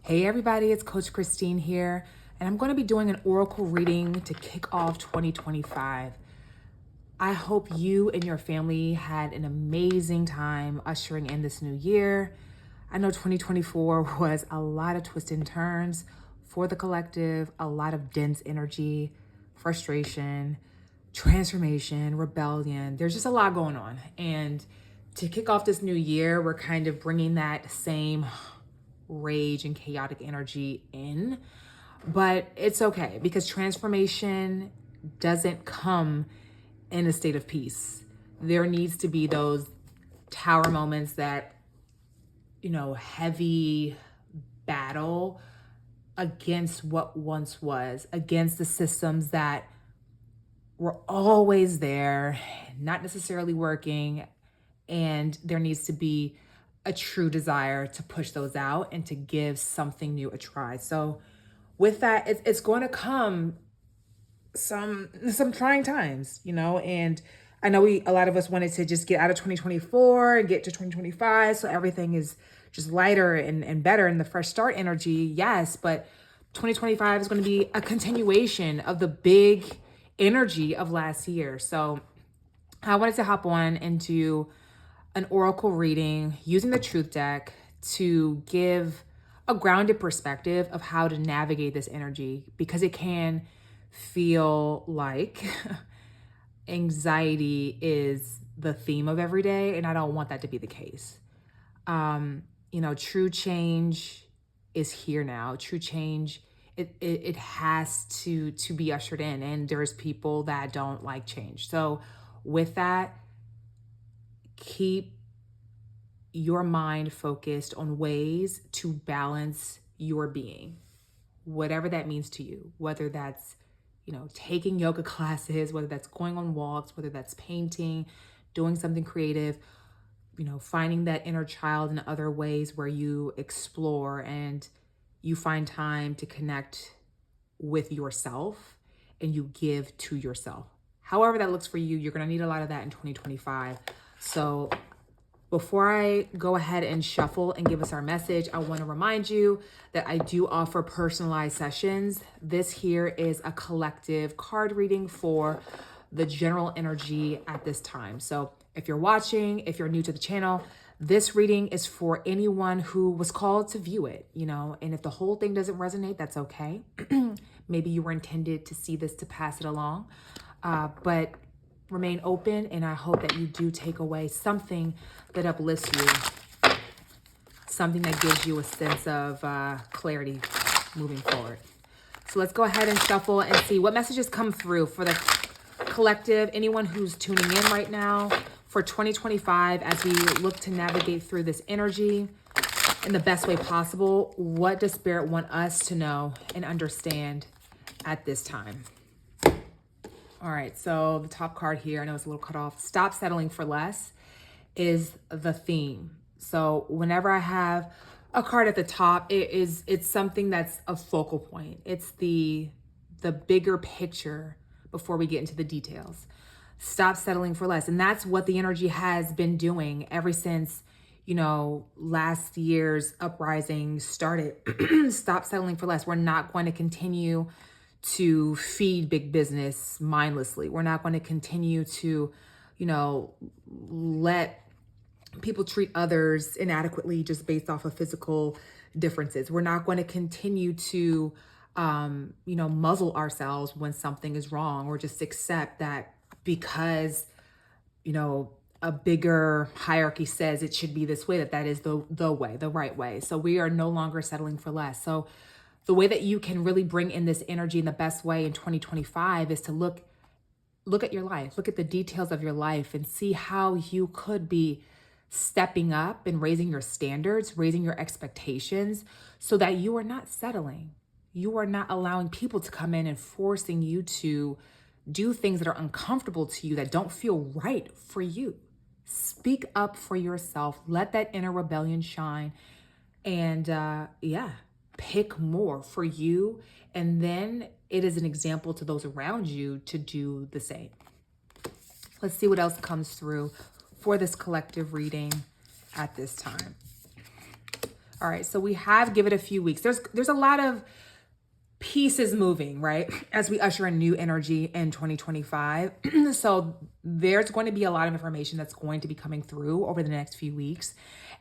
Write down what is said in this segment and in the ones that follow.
Hey everybody, it's Coach Christine here, and I'm going to be doing an oracle reading to kick off 2025. I hope you and your family had an amazing time ushering in this new year. I know 2024 was a lot of twists and turns for the collective, a lot of dense energy, frustration, transformation, rebellion. There's just a lot going on. And to kick off this new year, we're kind of bringing that same rage and chaotic energy in. But it's okay because transformation doesn't come in a state of peace. There needs to be those tower moments, that, heavy battle against what once was, against the systems that were always there, not necessarily working. And there needs to be a true desire to push those out and to give something new a try. So with that, it's going to come some trying times, and I know a lot of us wanted to just get out of 2024 and get to 2025. So everything is just lighter and better and the fresh start energy. Yes. But 2025 is going to be a continuation of the big energy of last year. So I wanted to hop on and do an oracle reading using the truth deck to give a grounded perspective of how to navigate this energy, because it can feel like anxiety is the theme of every day, and I don't want that to be the case. True change is here now. True change, it has to be ushered in, and there's people that don't like change. So with that, keep your mind focused on ways to balance your being, whatever that means to you, whether that's, taking yoga classes, whether that's going on walks, whether that's painting, doing something creative, finding that inner child in other ways where you explore and you find time to connect with yourself and you give to yourself. However that looks for you, you're going to need a lot of that in 2025. So before I go ahead and shuffle and give us our message, I want to remind you that I do offer personalized sessions. This here is a collective card reading for the general energy at this time. So if you're watching, if you're new to the channel, this reading is for anyone who was called to view it, and if the whole thing doesn't resonate, that's okay. Maybe you were intended to see this to pass it along, but remain open, and I hope that you do take away something that uplifts you, something that gives you a sense of clarity moving forward. So let's go ahead and shuffle and see what messages come through for the collective, anyone who's tuning in right now for 2025, as we look to navigate through this energy in the best way possible. What does Spirit want us to know and understand at this time? All right, so the top card here, I know it's a little cut off. Stop settling for less is the theme. So whenever I have a card at the top, it's something that's a focal point. It's the bigger picture before we get into the details. Stop settling for less. And that's what the energy has been doing ever since, last year's uprising started. Stop settling for less. We're not going to continue to feed big business mindlessly. We're not going to continue to, let people treat others inadequately just based off of physical differences. We're not going to continue to, muzzle ourselves when something is wrong, or just accept that because, a bigger hierarchy says it should be this way, that is the way, the right way. So we are no longer settling for less. So the way that you can really bring in this energy in the best way in 2025 is to look at your life, look at the details of your life, and see how you could be stepping up and raising your standards, raising your expectations, so that you are not settling. You are not allowing people to come in and forcing you to do things that are uncomfortable to you, that don't feel right for you. Speak up for yourself. Let that inner rebellion shine. And pick more for you. And then it is an example to those around you to do the same. Let's see what else comes through for this collective reading at this time. All right, so we have give it a few weeks. There's a lot of pieces moving, right? As we usher in new energy in 2025. So there's going to be a lot of information that's going to be coming through over the next few weeks.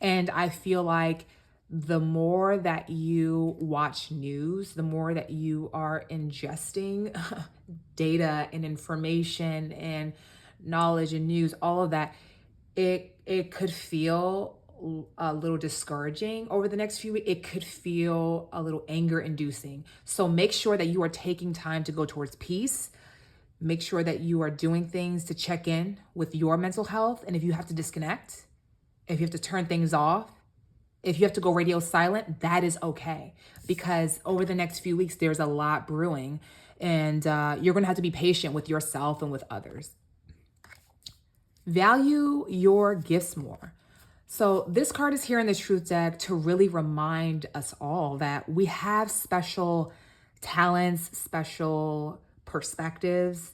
And I feel like the more that you watch news, the more that you are ingesting data and information and knowledge and news, all of that, it could feel a little discouraging over the next few weeks. It could feel a little anger inducing. So make sure that you are taking time to go towards peace. Make sure that you are doing things to check in with your mental health. And if you have to disconnect, if you have to turn things off, if you have to go radio silent, that is okay. Because over the next few weeks, there's a lot brewing, and you're going to have to be patient with yourself and with others. Value your gifts more. So this card is here in the Truth deck to really remind us all that we have special talents, special perspectives,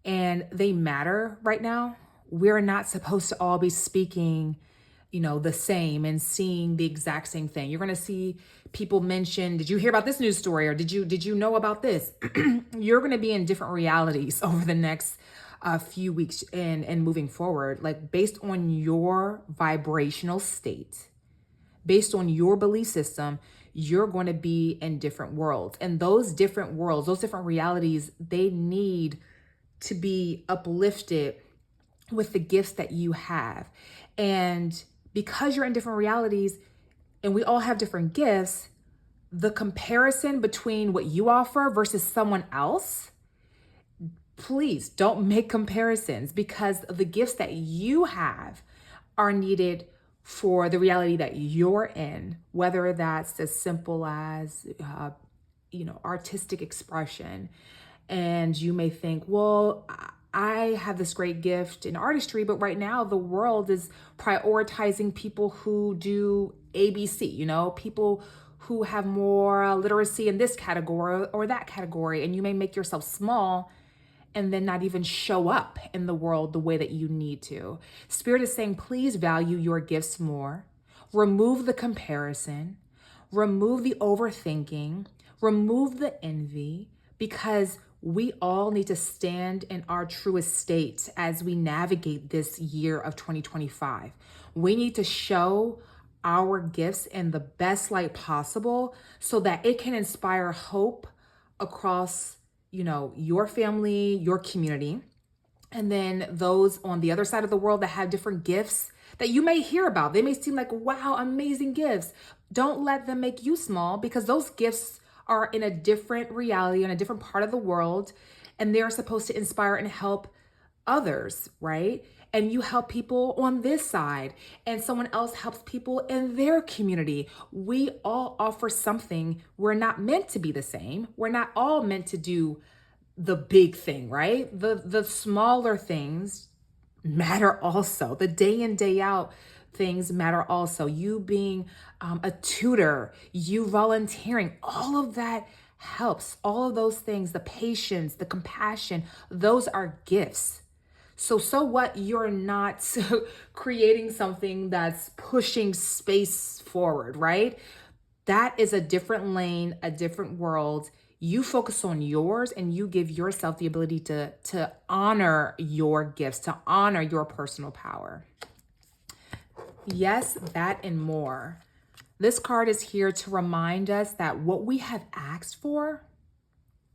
and they matter right now. We're not supposed to all be speaking, the same and seeing the exact same thing. You're going to see people mention, did you hear about this news story? Or did you know about this? You're going to be in different realities over the next few weeks and moving forward, like based on your vibrational state, based on your belief system, you're going to be in different worlds. And those different worlds, those different realities, they need to be uplifted with the gifts that you have. And because you're in different realities and we all have different gifts, the comparison between what you offer versus someone else, please don't make comparisons, because the gifts that you have are needed for the reality that you're in, whether that's as simple as, artistic expression. And you may think, well, I have this great gift in artistry, but right now the world is prioritizing people who do ABC, people who have more literacy in this category or that category. And you may make yourself small and then not even show up in the world the way that you need to. Spirit is saying, please value your gifts more. Remove the comparison, remove the overthinking, remove the envy, because we all need to stand in our truest state as we navigate this year of 2025. We need to show our gifts in the best light possible so that it can inspire hope across your family, your community, and then those on the other side of the world that have different gifts that you may hear about. They may seem like, wow, amazing gifts. Don't let them make you small, because those gifts are in a different reality, in a different part of the world, and they're supposed to inspire and help others, right? And you help people on this side, and someone else helps people in their community. We all offer something. We're not meant to be the same. We're not all meant to do the big thing, right? The smaller things matter also. The day in, day out things matter also. You being a tutor, you volunteering, all of that helps. All of those things, the patience, the compassion, those are gifts. So what? You're not creating something that's pushing space forward, right? That is a different lane, a different world. You focus on yours and you give yourself the ability to honor your gifts, to honor your personal power. Yes, that and more. This card is here to remind us that what we have asked for,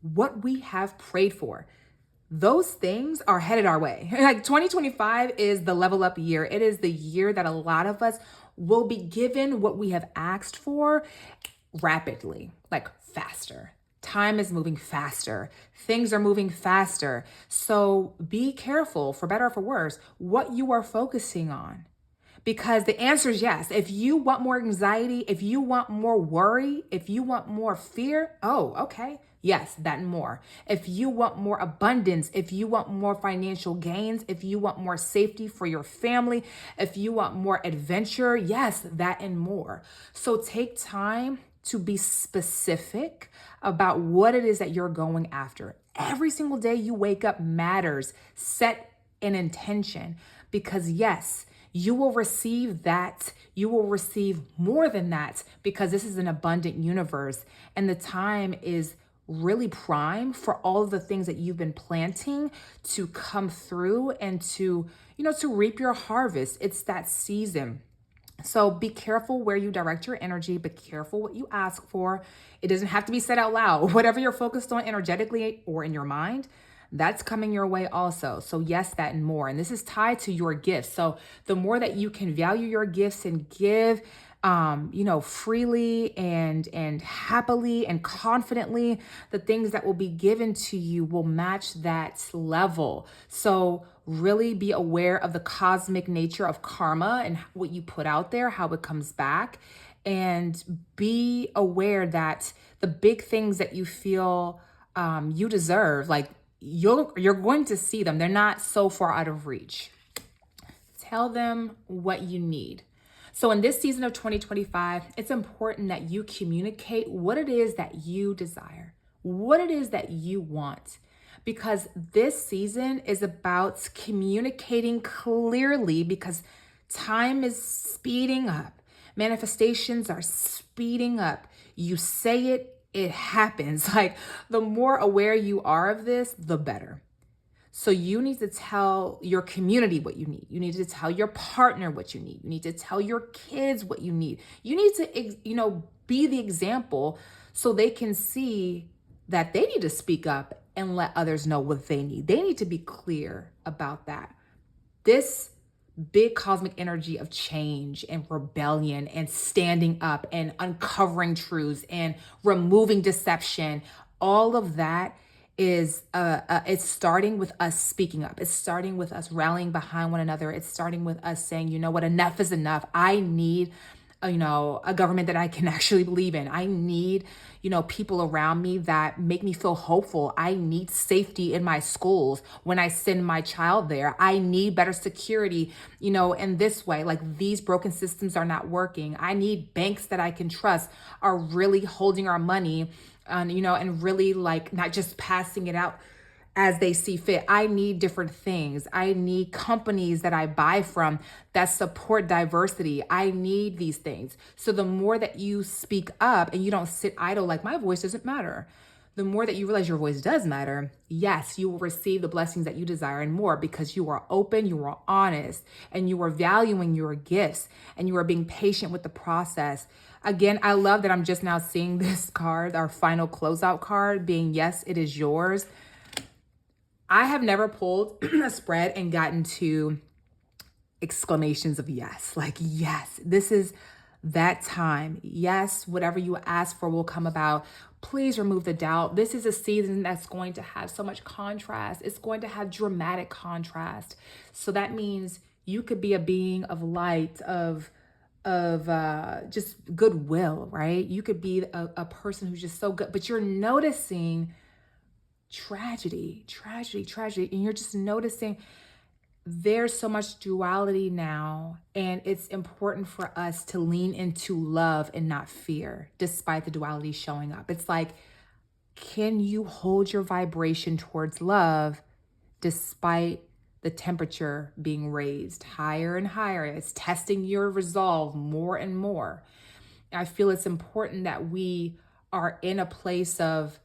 what we have prayed for, those things are headed our way. Like 2025 is the level up year. It is the year that a lot of us will be given what we have asked for rapidly, like faster. Time is moving faster. Things are moving faster. So be careful, for better or for worse, what you are focusing on. Because the answer is yes. If you want more anxiety, if you want more worry, if you want more fear, okay. Yes, that and more. If you want more abundance, if you want more financial gains, if you want more safety for your family, if you want more adventure, yes, that and more. So take time to be specific about what it is that you're going after. Every single day you wake up matters. Set an intention, because yes, you will receive that. You will receive more than that because this is an abundant universe. And the time is really prime for all of the things that you've been planting to come through and to, to reap your harvest. It's that season. So be careful where you direct your energy. Be careful what you ask for. It doesn't have to be said out loud. Whatever you're focused on energetically or in your mind, that's coming your way also. So yes, that and more. And this is tied to your gifts. So the more that you can value your gifts and give, freely and happily and confidently, the things that will be given to you will match that level. So really be aware of the cosmic nature of karma and what you put out there, how it comes back, and be aware that the big things that you feel you deserve, like you're going to see them. They're not so far out of reach. Tell them what you need. So in this season of 2025, it's important that you communicate what it is that you desire, what it is that you want, because this season is about communicating clearly because time is speeding up. Manifestations are speeding up. You say it, it happens. Like the more aware you are of this, the better. So you need to tell your community what you need. You need to tell your partner what you need. You need to tell your kids what you need. You need to, be the example so they can see that they need to speak up and let others know what they need. They need to be clear about that. This big cosmic energy of change and rebellion and standing up and uncovering truths and removing deception, all of that is it's starting with us speaking up. It's starting with us rallying behind one another. It's starting with us saying, you know what, enough is enough. I need a government that I can actually believe in. I need, people around me that make me feel hopeful. I need safety in my schools when I send my child there. I need better security, in this way. Like these broken systems are not working. I need banks that I can trust are really holding our money, and really like not just passing it out as they see fit. I need different things. I need companies that I buy from that support diversity. I need these things. So the more that you speak up and you don't sit idle like my voice doesn't matter, the more that you realize your voice does matter, yes, you will receive the blessings that you desire and more because you are open, you are honest, and you are valuing your gifts and you are being patient with the process. Again, I love that I'm just now seeing this card, our final closeout card being, yes, it is yours. I have never pulled a spread and gotten to exclamations of yes. Like, yes, this is that time. Yes, whatever you ask for will come about. Please remove the doubt. This is a season that's going to have so much contrast. It's going to have dramatic contrast. So that means you could be a being of light, of just goodwill, right? You could be a person who's just so good, but you're noticing tragedy, and you're just noticing there's so much duality now, and it's important for us to lean into love and not fear despite the duality showing up. It's like, can you hold your vibration towards love despite the temperature being raised higher and higher? It's testing your resolve more and more. I feel it's important that we are in a place of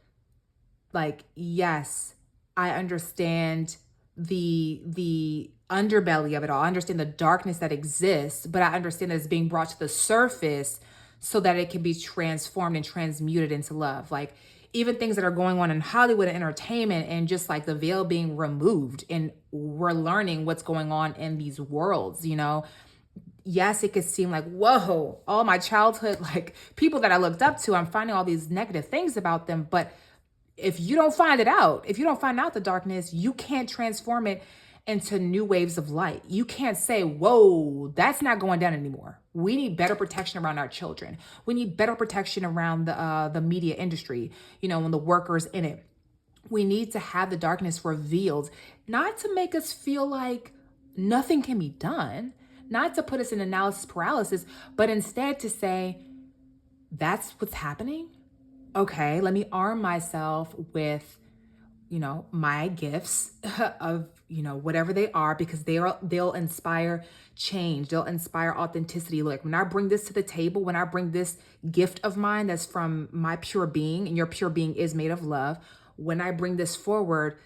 like, yes, I understand the underbelly of it all. I understand the darkness that exists, but I understand that it's being brought to the surface so that it can be transformed and transmuted into love. Like even things that are going on in Hollywood and entertainment and just like the veil being removed and we're learning what's going on in these worlds, Yes, it could seem like, whoa, all my childhood, like people that I looked up to, I'm finding all these negative things about them, but if you don't find out the darkness, you can't transform it into new waves of light. You can't say, whoa, that's not going down anymore. We need better protection around our children. We need better protection around the media industry, and the workers in it. We need to have the darkness revealed, not to make us feel like nothing can be done, not to put us in analysis paralysis, but instead to say, that's what's happening. Okay, let me arm myself with my gifts of, whatever they are, because they'll inspire change. They'll inspire authenticity. Like when I bring this to the table, when I bring this gift of mine that's from my pure being, and your pure being is made of love, when I bring this forward,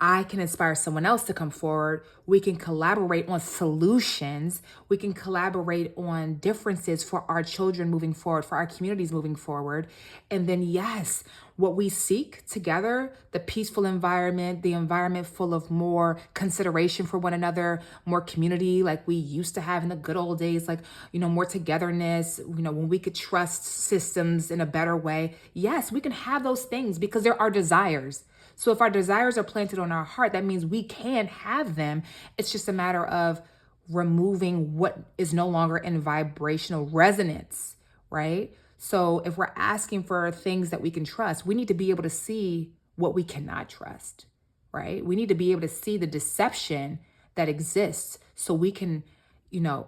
I can inspire someone else to come forward. We can collaborate on solutions. We can collaborate on differences for our children moving forward, for our communities moving forward. And then, yes, what we seek together, the peaceful environment, the environment full of more consideration for one another, more community like we used to have in the good old days, like, more togetherness, when we could trust systems in a better way. Yes, we can have those things because they're our desires. So if our desires are planted on our heart, that means we can have them. It's just a matter of removing what is no longer in vibrational resonance, right? So if we're asking for things that we can trust, we need to be able to see what we cannot trust, right? We need to be able to see the deception that exists so we can,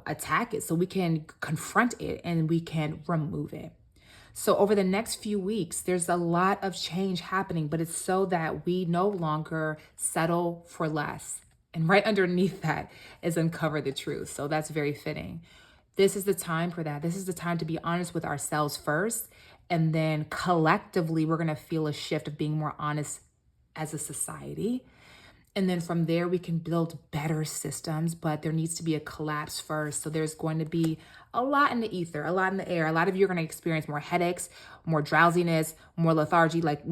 attack it, so we can confront it and we can remove it. So over the next few weeks, there's a lot of change happening, but it's so that we no longer settle for less. And right underneath that is uncover the truth. So that's very fitting. This is the time for that. This is the time to be honest with ourselves first. And then collectively, we're going to feel a shift of being more honest as a society. And then from there, we can build better systems, but there needs to be a collapse first. So there's going to be a lot in the ether, a lot in the air. A lot of you are going to experience more headaches, more drowsiness, more lethargy, like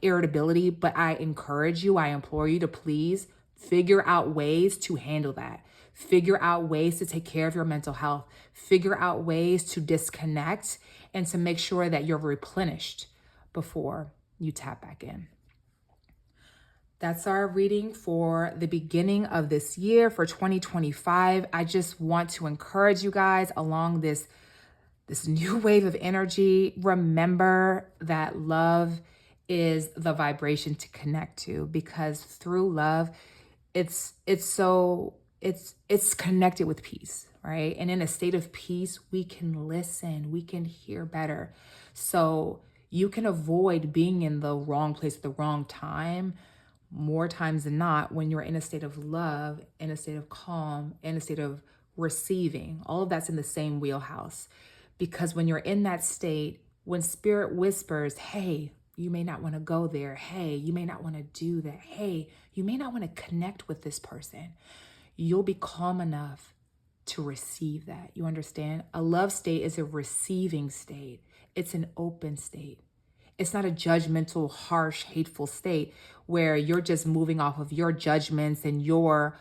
irritability. But I encourage you, I implore you to please figure out ways to handle that. Figure out ways to take care of your mental health. Figure out ways to disconnect and to make sure that you're replenished before you tap back in. That's our reading for the beginning of this year for 2025. I just want to encourage you guys along this new wave of energy. Remember that love is the vibration to connect to, because through love, it's connected with peace, right? And in a state of peace, we can listen, we can hear better. So you can avoid being in the wrong place at the wrong time more times than not when you're in a state of love, in a state of calm, in a state of receiving. All of that's in the same wheelhouse. Because when you're in that state, when spirit whispers, hey, you may not want to go there. Hey, you may not want to do that. Hey, you may not want to connect with this person. You'll be calm enough to receive that. You understand? A love state is a receiving state. It's an open state. It's not a judgmental, harsh, hateful state where you're just moving off of your judgments and your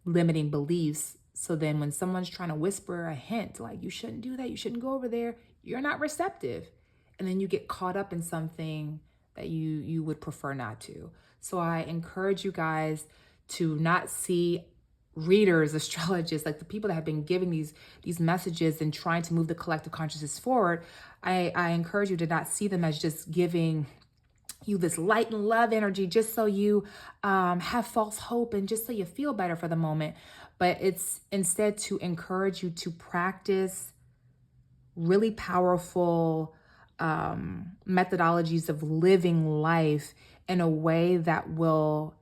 limiting beliefs. So then when someone's trying to whisper a hint, like you shouldn't do that, you shouldn't go over there, you're not receptive. And then you get caught up in something that you would prefer not to. So I encourage you guys to not see readers, astrologists, like the people that have been giving these messages and trying to move the collective consciousness forward. I encourage you to not see them as just giving you this light and love energy just so you have false hope and just so you feel better for the moment. But it's instead to encourage you to practice really powerful methodologies of living life in a way that will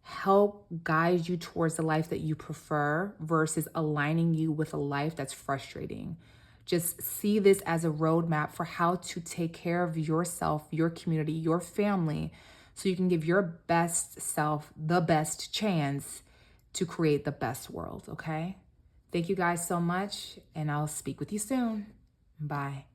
help guide you towards the life that you prefer versus aligning you with a life that's frustrating. Just see this as a roadmap for how to take care of yourself, your community, your family, so you can give your best self the best chance to create the best world, okay? Thank you guys so much, and I'll speak with you soon. Bye.